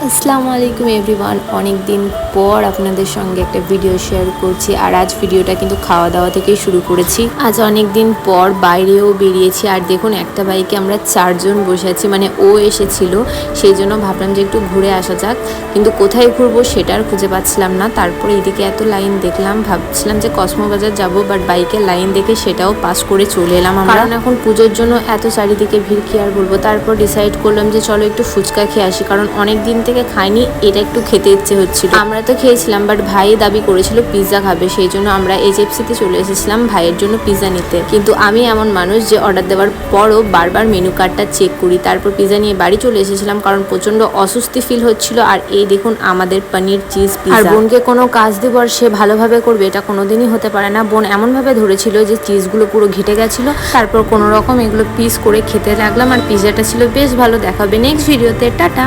আসসালামু আলাইকুম এভরিওয়ান। অনেক দিন পর আপনাদের সঙ্গে একটা ভিডিও শেয়ার করছি। আর আজ ভিডিওটা কিন্তু খাওয়া দাওয়া থেকেই শুরু করেছি। আজ অনেক দিন পর বাইরেও বেরিয়েছি। আর দেখুন একটা বাইকে আমরা 4 জন বসে আছি, মানে ও এসেছিল, সেই জন্য ভাবলাম যে একটু ঘুরে আসা যাক। কিন্তু কোথায় ঘুরবো সেটা আর খুঁজে পাচ্ছিলাম না। তারপরে এদিকে এত লাইন দেখলাম, ভাবছিলাম যে কসমোবাজার যাবো, বাট বাইকের লাইন দেখে সেটাও পাস করে চলে এলাম আমরা। কারণ এখন পুজোর জন্য এত চারিদিকে ভিড়, কি আর বলবো। তারপর ডিসাইড করলাম যে চলো একটু ফুচকা খেয়ে আসি, কারণ অনেক দিন থেকে খাইনি, এটা একটু খেতে ইচ্ছে হচ্ছিল। আমরা তো খেয়েছিলাম, বাট ভাই দাবি করেছিল পিৎজা খাবে, সেই জন্য আমরা এইচএফসিতে চলে এসেছিলাম ভাইয়ের জন্য পিৎজা নিতে। কিন্তু আমি এমন মানুষ যে অর্ডার দেওয়ার পরও বারবার মেনু কার্ডটা চেক করি। তারপর পিৎজা নিয়ে বাড়ি চলে এসেছিলাম, কারণ প্রচন্ড অস্বস্তি ফিল হচ্ছিল। আর এই দেখুন আমাদের পনির চিজ পিৎজা। আর বোনকে কোনো কাজ দেবো আর সে ভালোভাবে করবে, এটা কোনোদিনই হতে পারে না। বোন এমনভাবে ধরেছিল যে চিজগুলো পুরো ঘেটে গেছিল। তারপর কোনো রকম এগুলো পিস করে খেতে লাগলাম, আর পিৎজাটা ছিল বেশ ভালো। দেখাবে নেক্সট ভিডিওতে। টাটা।